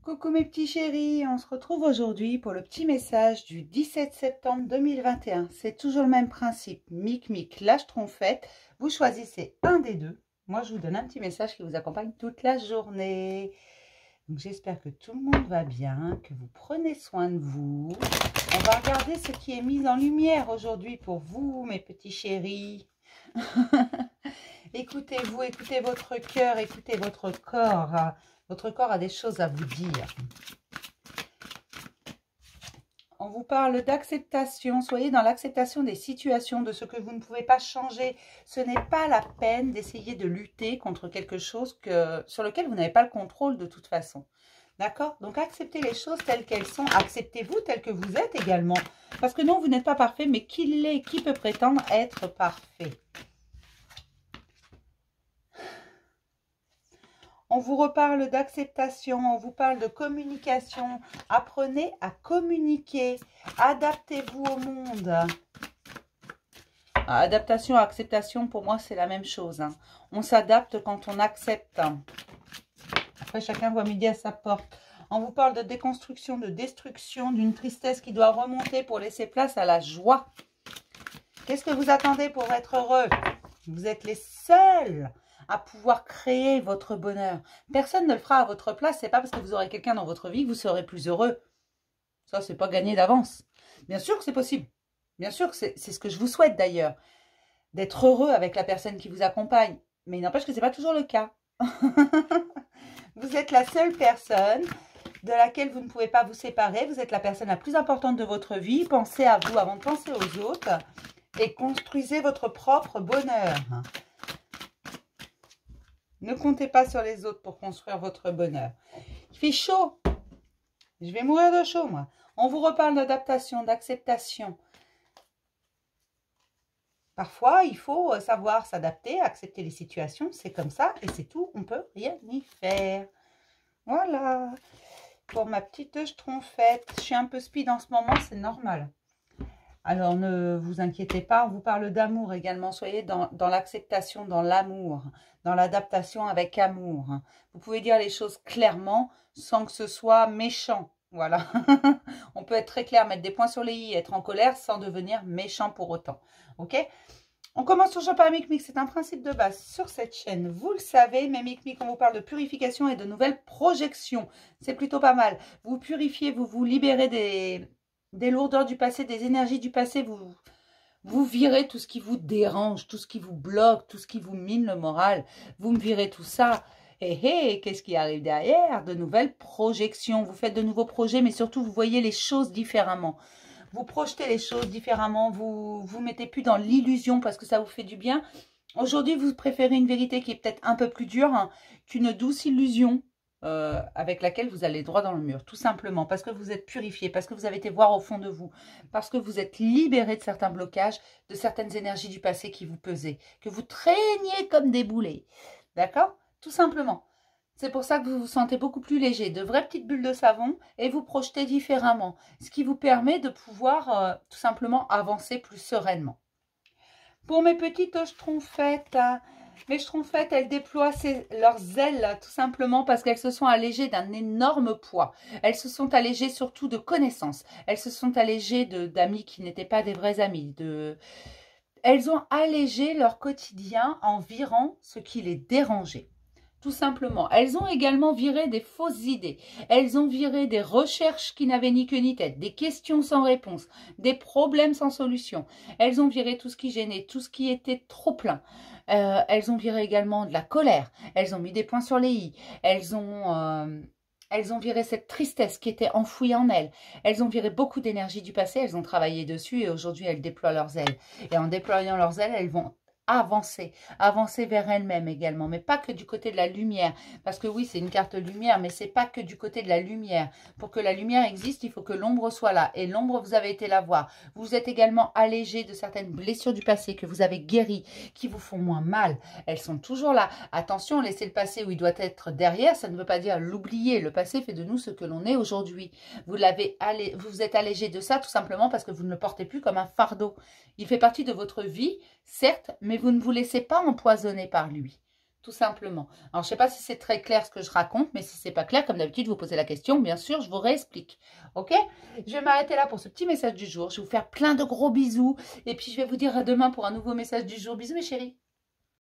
Coucou mes petits chéris, on se retrouve aujourd'hui pour le petit message du 17 septembre 2021. C'est toujours le même principe, mic, la schtroumpfette. Vous choisissez un des deux. Moi, je vous donne un petit message qui vous accompagne toute la journée. Donc, j'espère que tout le monde va bien, que vous prenez soin de vous. On va regarder ce qui est mis en lumière aujourd'hui pour vous, mes petits chéris. Écoutez-vous, écoutez votre cœur, écoutez votre corps. Votre corps a des choses à vous dire. On vous parle d'acceptation. Soyez dans l'acceptation des situations, de ce que vous ne pouvez pas changer. Ce n'est pas la peine d'essayer de lutter contre quelque chose sur lequel vous n'avez pas le contrôle de toute façon. D'accord? Donc, acceptez les choses telles qu'elles sont. Acceptez-vous tel que vous êtes également. Parce que non, vous n'êtes pas parfait, mais qui peut prétendre être parfait? On vous reparle d'acceptation, on vous parle de communication. Apprenez à communiquer. Adaptez-vous au monde. Adaptation, acceptation, pour moi, c'est la même chose. On s'adapte quand on accepte. Après, chacun voit midi à sa porte. On vous parle de déconstruction, de destruction, d'une tristesse qui doit remonter pour laisser place à la joie. Qu'est-ce que vous attendez pour être heureux? Vous êtes les seuls à pouvoir créer votre bonheur. Personne ne le fera à votre place. C'est pas parce que vous aurez quelqu'un dans votre vie que vous serez plus heureux. Ça, c'est pas gagné d'avance. Bien sûr que c'est possible. Bien sûr que c'est ce que je vous souhaite d'ailleurs. D'être heureux avec la personne qui vous accompagne. Mais il n'empêche que c'est pas toujours le cas. Vous êtes la seule personne de laquelle vous ne pouvez pas vous séparer. Vous êtes la personne la plus importante de votre vie. Pensez à vous avant de penser aux autres. Et construisez votre propre bonheur. Ne comptez pas sur les autres pour construire votre bonheur. Il fait chaud. Je vais mourir de chaud, moi. On vous reparle d'adaptation, d'acceptation. Parfois, il faut savoir s'adapter, accepter les situations. C'est comme ça et c'est tout. On ne peut rien y faire. Voilà. Pour ma petite schtroumpfette. Je suis un peu speed en ce moment, c'est normal. Alors, ne vous inquiétez pas, on vous parle d'amour également. Soyez dans l'acceptation, dans l'amour, dans l'adaptation avec amour. Vous pouvez dire les choses clairement sans que ce soit méchant. Voilà. On peut être très clair, mettre des points sur les i, être en colère sans devenir méchant pour autant. Ok? On commence toujours par Mic, c'est un principe de base sur cette chaîne. Vous le savez, mais Mic, on vous parle de purification et de nouvelles projections. C'est plutôt pas mal. Vous purifiez, vous vous libérez des lourdeurs du passé, des énergies du passé, vous virez tout ce qui vous dérange, tout ce qui vous bloque, tout ce qui vous mine le moral. Vous me virez tout ça. Et qu'est-ce qui arrive derrière? De nouvelles projections. Vous faites de nouveaux projets, mais surtout, vous voyez les choses différemment. Vous projetez les choses différemment. Vous mettez plus dans l'illusion parce que ça vous fait du bien. Aujourd'hui, vous préférez une vérité qui est peut-être un peu plus dure qu'une douce illusion. Avec laquelle vous allez droit dans le mur, tout simplement, parce que vous êtes purifié, parce que vous avez été voir au fond de vous, parce que vous êtes libéré de certains blocages, de certaines énergies du passé qui vous pesaient, que vous traîniez comme des boulets, d'accord? Tout simplement. C'est pour ça que vous vous sentez beaucoup plus léger, de vraies petites bulles de savon, et vous projetez différemment, ce qui vous permet de pouvoir tout simplement avancer plus sereinement. Pour mes petites schtroumpfettes, mes schtroumpfettes, elles déploient leurs ailes tout simplement parce qu'elles se sont allégées d'un énorme poids. Elles se sont allégées surtout de connaissances. Elles se sont allégées d'amis qui n'étaient pas des vrais amis. Elles ont allégé leur quotidien en virant ce qui les dérangeait. Tout simplement. Elles ont également viré des fausses idées. Elles ont viré des recherches qui n'avaient ni queue ni tête, des questions sans réponse, des problèmes sans solution. Elles ont viré tout ce qui gênait, tout ce qui était trop plein. Elles ont viré également de la colère. Elles ont mis des points sur les i. Elles ont viré cette tristesse qui était enfouie en elles. Elles ont viré beaucoup d'énergie du passé. Elles ont travaillé dessus et aujourd'hui, elles déploient leurs ailes. Et en déployant leurs ailes, elles vont avancer vers elles-mêmes également, mais pas que du côté de la lumière, parce que oui, c'est une carte lumière, mais c'est pas que du côté de la lumière. Pour que la lumière existe, il faut que l'ombre soit là, et l'ombre, vous avez été la voir. Vous êtes également allégé de certaines blessures du passé que vous avez guéries, qui vous font moins mal. Elles sont toujours là. Attention, laissez le passé où il doit être derrière, ça ne veut pas dire l'oublier. Le passé fait de nous ce que l'on est aujourd'hui. Vous êtes allégé de ça tout simplement parce que vous ne le portez plus comme un fardeau. Il fait partie de votre vie, certes, mais vous ne vous laissez pas empoisonner par lui. tout simplement. Alors, je ne sais pas si c'est très clair ce que je raconte, mais si ce n'est pas clair, comme d'habitude, vous posez la question, bien sûr, je vous réexplique. Ok? Je vais m'arrêter là pour ce petit message du jour. Je vais vous faire plein de gros bisous. Et puis, je vais vous dire à demain pour un nouveau message du jour. Bisous, mes chéris.